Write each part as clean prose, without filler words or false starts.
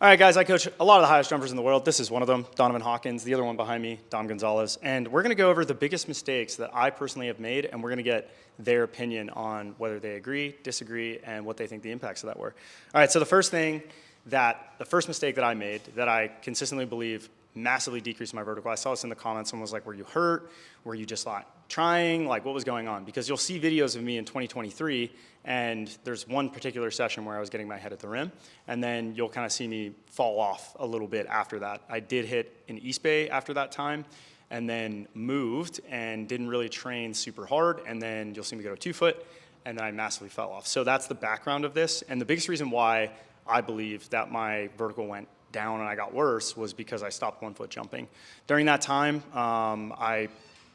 All right, guys, I coach a lot of the highest jumpers in the world. This is one of them, Donovan Hawkins. The other one behind me, Dom Gonzalez. And we're going to go over the biggest mistakes that I personally have made, and we're going to get their opinion on whether they agree, disagree, and what they think the impacts of that were. All right, so the first mistake that I made that I consistently believe massively decreased my vertical. I saw this in the comments. Someone was like, were you hurt? Were you just not trying? Like, what was going on? Because you'll see videos of me in 2023, and there's one particular session where I was getting my head at the rim, and then you'll kind of see me fall off a little bit after that. I did hit an East Bay after that time, and then moved and didn't really train super hard, and then you'll see me go to 2 foot, and then I massively fell off. So that's the background of this, and the biggest reason why I believe that my vertical went down and I got worse was because I stopped 1 foot jumping. During that time, I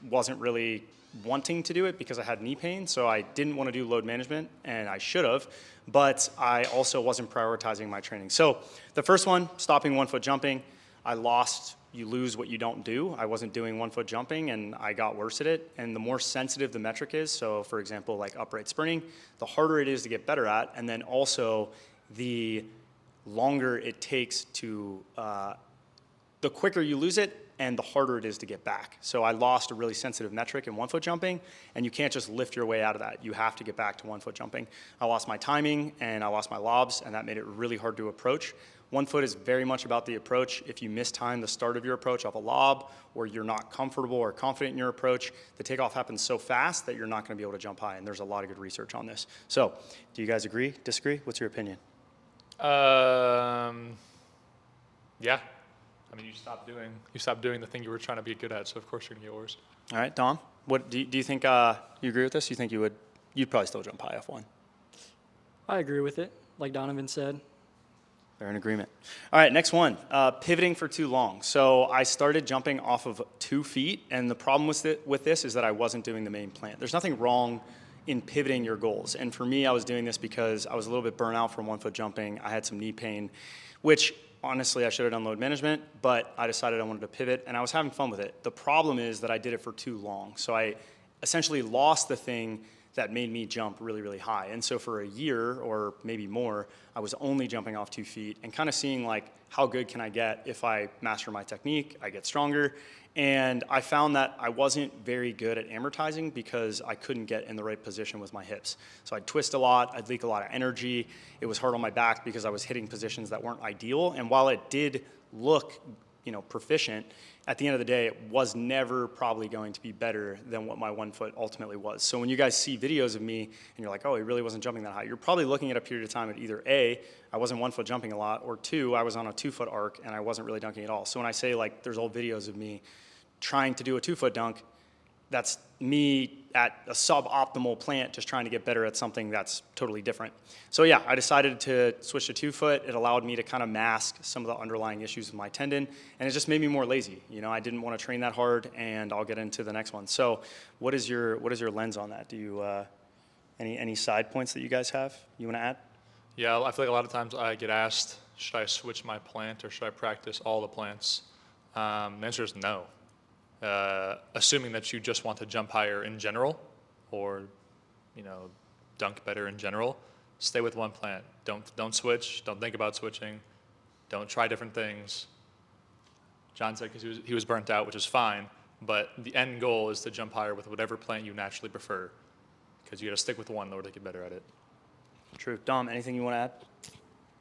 wasn't really wanting to do it because I had knee pain, so I didn't want to do load management, and I should have, but I also wasn't prioritizing my training. So the first one, stopping 1 foot jumping, you lose what you don't do. I wasn't doing 1 foot jumping, and I got worse at it, and the more sensitive the metric is, so for example, like upright sprinting, the harder it is to get better at, and then also the longer it takes to, the quicker you lose it and the harder it is to get back. So I lost a really sensitive metric in 1 foot jumping, and you can't just lift your way out of that. You have to get back to 1 foot jumping. I lost my timing and I lost my lobs, and that made it really hard to approach. 1 foot is very much about the approach. If you mistime the start of your approach off a lob, or you're not comfortable or confident in your approach, the takeoff happens so fast that you're not gonna be able to jump high, and there's a lot of good research on this. So, do you guys agree, disagree? What's your opinion? Yeah. I mean, you stopped doing the thing you were trying to be good at, so of course you're gonna get worse. All right, Dom, what do you think? You agree with this? You think you'd probably still jump high F1? I agree with it, like Donovan said. They're in agreement. All right, next one, pivoting for too long. So I started jumping off of 2 feet, and the problem with this is that I wasn't doing the main plant. There's nothing wrong in pivoting your goals. And for me, I was doing this because I was a little bit burnt out from 1 foot jumping. I had some knee pain, which honestly I should have done load management, but I decided I wanted to pivot, and I was having fun with it. The problem is that I did it for too long. So I essentially lost the thing that made me jump really, really high. And so for a year or maybe more, I was only jumping off 2 feet and kind of seeing like, how good can I get if I master my technique, I get stronger. And I found that I wasn't very good at amortizing because I couldn't get in the right position with my hips. So I'd twist a lot, I'd leak a lot of energy. It was hard on my back because I was hitting positions that weren't ideal. And while it did look, proficient, at the end of the day, it was never probably going to be better than what my 1 foot ultimately was. So when you guys see videos of me and you're like, oh, he really wasn't jumping that high, you're probably looking at a period of time at either A, I wasn't 1 foot jumping a lot, or 2, I was on a 2 foot arc and I wasn't really dunking at all. So when I say like there's old videos of me trying to do a 2 foot dunk, that's me at a suboptimal plant just trying to get better at something that's totally different. So yeah, I decided to switch to 2 foot. It allowed me to kind of mask some of the underlying issues with my tendon, and it just made me more lazy. I didn't want to train that hard, and I'll get into the next one. So what is your lens on that? Do you, any side points that you guys have you want to add? Yeah, I feel like a lot of times I get asked, should I switch my plant or should I practice all the plants? The answer is no. Assuming that you just want to jump higher in general or, dunk better in general, stay with one plant. Don't switch. Don't think about switching. Don't try different things. John said because he was burnt out, which is fine, but the end goal is to jump higher with whatever plant you naturally prefer because you got to stick with one in order to get better at it. True. Dom, anything you want to add?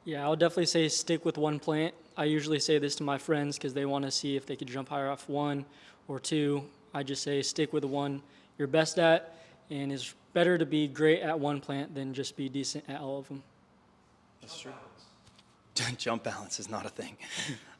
Yeah, I would definitely say stick with one plant. I usually say this to my friends because they want to see if they could jump higher off 1 or 2. I just say stick with the one you're best at, and it's better to be great at one plant than just be decent at all of them. That's true. Jump balance is not a thing.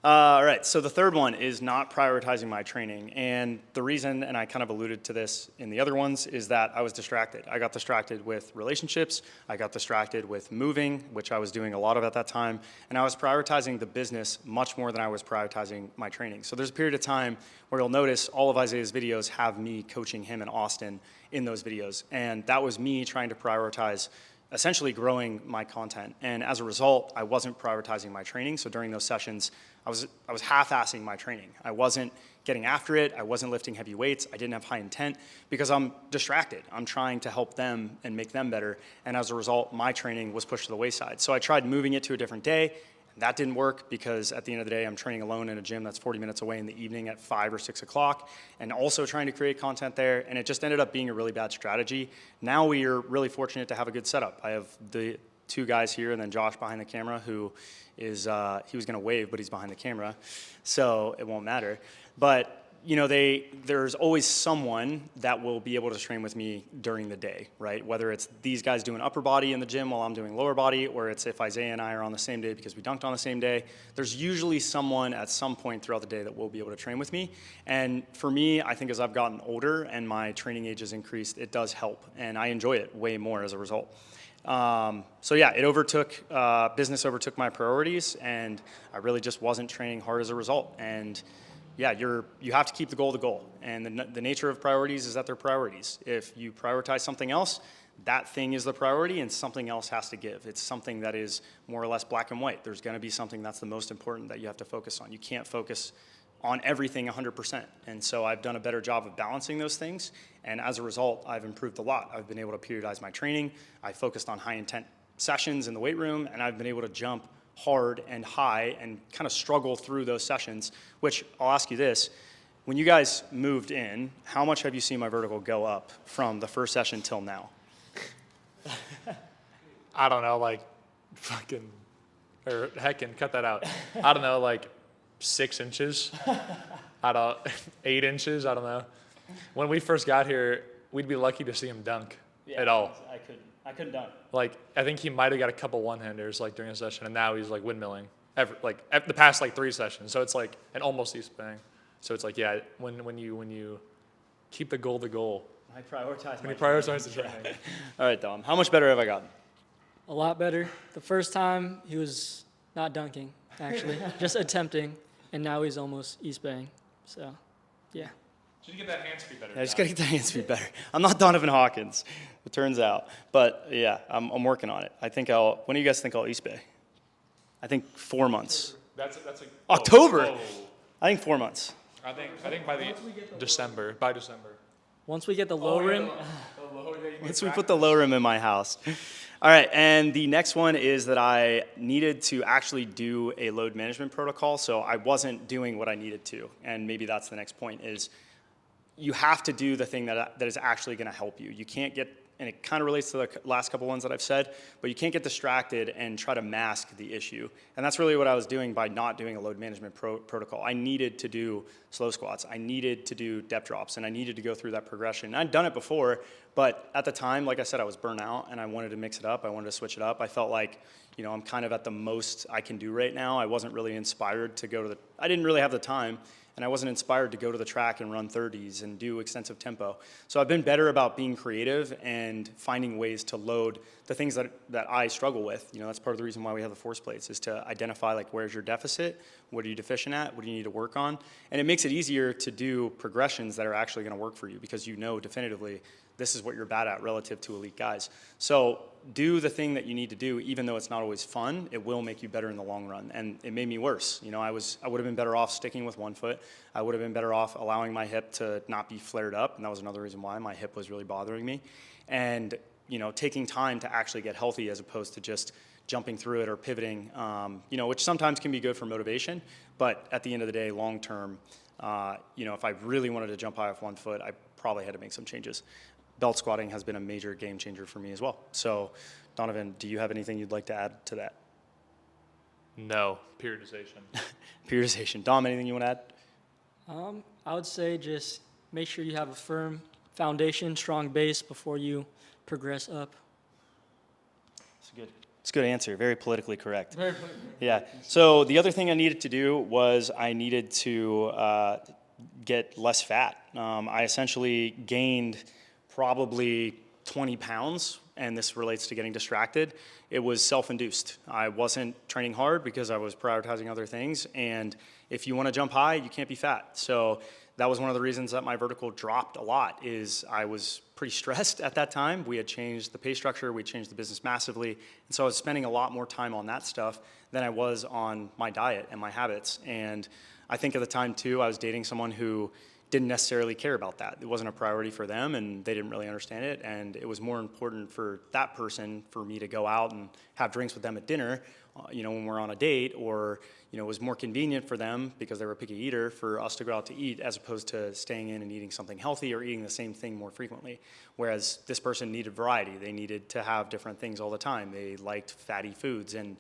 All right, so the third one is not prioritizing my training. And the reason, and I kind of alluded to this in the other ones, is that I was distracted. I got distracted with relationships. I got distracted with moving, which I was doing a lot of at that time. And I was prioritizing the business much more than I was prioritizing my training. So there's a period of time where you'll notice all of Isaiah's videos have me coaching him in Austin in those videos. And that was me trying to prioritize essentially growing my content. And as a result, I wasn't prioritizing my training. So during those sessions, I was half-assing my training. I wasn't getting after it. I wasn't lifting heavy weights. I didn't have high intent because I'm distracted. I'm trying to help them and make them better. And as a result, my training was pushed to the wayside. So I tried moving it to a different day. That didn't work because at the end of the day, I'm training alone in a gym that's 40 minutes away in the evening at 5 or 6 o'clock, and also trying to create content there, and it just ended up being a really bad strategy. Now we are really fortunate to have a good setup. I have the 2 guys here and then Josh behind the camera who is, he was gonna wave, but he's behind the camera, so it won't matter. But you know, there's always someone that will be able to train with me during the day, right? Whether it's these guys doing upper body in the gym while I'm doing lower body, or it's if Isaiah and I are on the same day because we dunked on the same day, there's usually someone at some point throughout the day that will be able to train with me. And for me, I think as I've gotten older and my training age has increased, it does help, and I enjoy it way more as a result. So yeah, business overtook my priorities, and I really just wasn't training hard as a result. And yeah, you have to keep the goal. And the nature of priorities is that they're priorities. If you prioritize something else, that thing is the priority and something else has to give. It's something that is more or less black and white. There's gonna be something that's the most important that you have to focus on. You can't focus on everything 100%. And so I've done a better job of balancing those things. And as a result, I've improved a lot. I've been able to periodize my training. I focused on high intent sessions in the weight room, and I've been able to jump hard and high and kind of struggle through those sessions, which I'll ask you this. When you guys moved in, how much have you seen my vertical go up from the first session till now? I don't know, like fucking, or heckin', cut that out. I don't know, like 6 inches. 8 inches, I don't know. When we first got here, we'd be lucky to see him dunk at all. I couldn't dunk. Like, I think he might have got a couple one-handers like during a session, and now he's like windmilling the past like 3 sessions. So it's like an almost East bang. So it's like, yeah, when you keep the goal. I prioritize When you prioritize the training. All right, Dom. How much better have I gotten? A lot better. The first time he was not dunking, actually, just attempting, and now he's almost East Bang. So, yeah. Should you get that hand speed better? Yeah, I just gotta get the hand speed better. I'm not Donovan Hawkins, it turns out. But yeah, I'm working on it. When do you guys think I'll East Bay? I think 4 months. That's October? Whoa. I think 4 months. I think by December. Once we get the low rim, Once we put the low rim in my house. All right, and the next one is that I needed to actually do a load management protocol, so I wasn't doing what I needed to. And maybe that's the next point is you have to do the thing that is actually gonna help you. You can't get, and it kind of relates to the last couple ones that I've said, but you can't get distracted and try to mask the issue. And that's really what I was doing by not doing a load management protocol. I needed to do slow squats, I needed to do depth drops, and I needed to go through that progression. And I'd done it before, but at the time, like I said, I was burnt out and I wanted to mix it up, I wanted to switch it up. I felt like, you know, I'm kind of at the most I can do right now. I wasn't really inspired to go to I didn't really have the time, and I wasn't inspired to go to the track and run 30s and do extensive tempo. So I've been better about being creative and finding ways to load the things that I struggle with. You know, that's part of the reason why we have the force plates, is to identify like where's your deficit, what are you deficient at, what do you need to work on, and it makes it easier to do progressions that are actually gonna work for you because you know definitively this is what you're bad at relative to elite guys. So do the thing that you need to do, even though it's not always fun, it will make you better in the long run. And it made me worse. You know, I would have been better off sticking with one foot. I would have been better off allowing my hip to not be flared up. And that was another reason why my hip was really bothering me. And, you know, taking time to actually get healthy as opposed to just jumping through it or pivoting, you know, which sometimes can be good for motivation. But at the end of the day, long term, you know, if I really wanted to jump high off one foot, I probably had to make some changes. Belt squatting has been a major game changer for me as well. So, Donovan, do you have anything you'd like to add to that? No, periodization. Periodization. Dom, anything you want to add? I would say just make sure you have a firm foundation, strong base before you progress up. It's a good answer. Very politically correct. Yeah. So the other thing I needed to do was I needed to get less fat. I essentially gained probably 20 pounds, and this relates to getting distracted. It was self-induced. I wasn't training hard because I was prioritizing other things, and if you want to jump high, you can't be fat. So that was one of the reasons that my vertical dropped a lot, is I was pretty stressed at that time. We had changed the pay structure, we changed the business massively, and so I was spending a lot more time on that stuff than I was on my diet and my habits. And I think at the time too, I was dating someone who didn't necessarily care about that. It wasn't a priority for them, and they didn't really understand it, and it was more important for that person for me to go out and have drinks with them at dinner when we're on a date, or, it was more convenient for them because they were a picky eater for us to go out to eat as opposed to staying in and eating something healthy or eating the same thing more frequently. Whereas this person needed variety. They needed to have different things all the time. They liked fatty foods. And,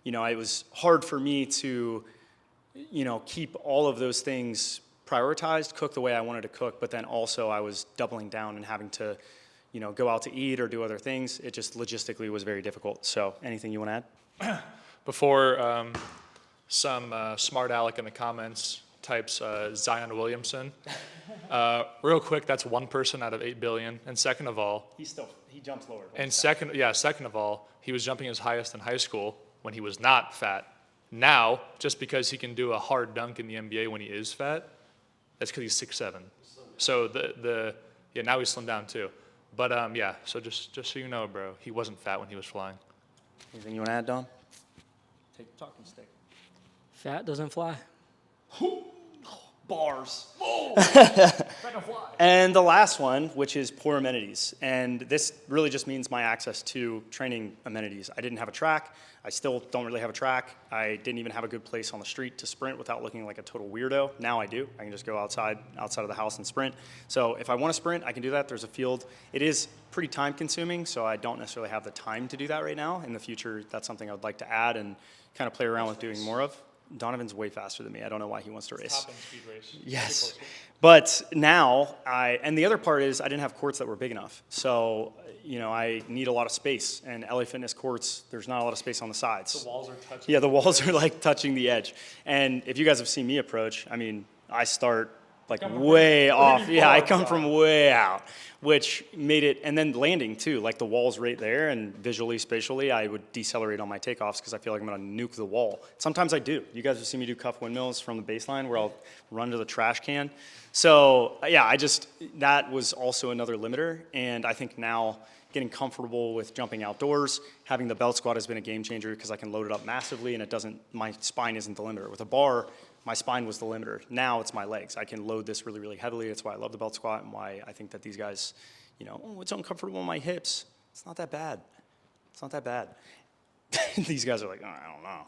it was hard for me to, keep all of those things prioritized, cook the way I wanted to cook, but then also I was doubling down and having to, go out to eat or do other things. It just logistically was very difficult. So anything you want to add? Before some smart aleck in the comments types Zion Williamson, real quick, that's one person out of 8 billion. And second of all, He jumps lower. and second of all, he was jumping his highest in high school when he was not fat. Now, just because he can do a hard dunk in the NBA when he is fat, that's because he's 6'7". So now he's slimmed down too. But so just so you know, bro, he wasn't fat when he was flying. Anything you want to add, Dom? Take the talking stick. Fat doesn't fly. Bars. And the last one, which is poor amenities. And this really just means my access to training amenities. I didn't have a track. I still don't really have a track. I didn't even have a good place on the street to sprint without looking like a total weirdo. Now I do. I can just go outside of the house and sprint. So if I want to sprint, I can do that. There's a field. It is pretty time consuming, so I don't necessarily have the time to do that right now. In the future, that's something I would like to add and kind of play around with doing more of. Donovan's way faster than me. I don't know why he wants to race. Top end speed race. Yes. But now and the other part is I didn't have courts that were big enough. So, I need a lot of space. And LA Fitness courts, there's not a lot of space on the sides. The walls are touching. Yeah, the walls are like touching the edge. And if you guys have seen me approach, I start like way off. Yeah, I come from way out, which made it, and then landing too, like the wall's right there, and visually, spatially, I would decelerate on my takeoffs because I feel like I'm gonna nuke the wall. Sometimes I do. You guys have seen me do cuff windmills from the baseline where I'll run to the trash can. So yeah, that was also another limiter, and I think now getting comfortable with jumping outdoors, having the belt squat has been a game changer because I can load it up massively and my spine isn't the limiter. With a bar, my spine was the limiter. Now it's my legs. I can load this really, really heavily. That's why I love the belt squat and why I think that these guys, it's uncomfortable in my hips. It's not that bad. It's not that bad. These guys are like, oh, I don't know.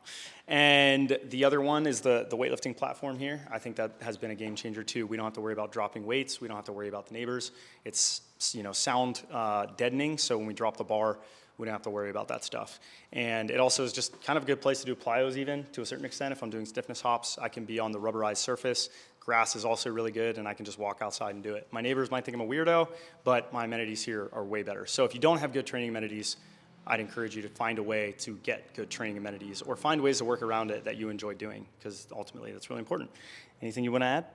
And the other one is the weightlifting platform here. I think that has been a game changer too. We don't have to worry about dropping weights. We don't have to worry about the neighbors. It's sound deadening. So when we drop the bar, we don't have to worry about that stuff. And it also is just kind of a good place to do plyos even to a certain extent. If I'm doing stiffness hops, I can be on the rubberized surface. Grass is also really good, and I can just walk outside and do it. My neighbors might think I'm a weirdo, but my amenities here are way better. So if you don't have good training amenities, I'd encourage you to find a way to get good training amenities or find ways to work around it that you enjoy doing, because ultimately that's really important. Anything you want to add?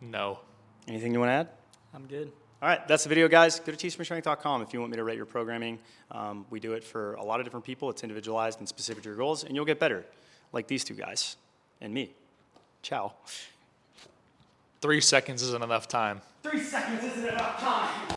No. Anything you want to add? I'm good. All right, that's the video, guys. Go to teachmestrength.com if you want me to rate your programming. We do it for a lot of different people. It's individualized and specific to your goals, and you'll get better, like these two guys and me. Ciao. 3 seconds isn't enough time. 3 seconds isn't enough time.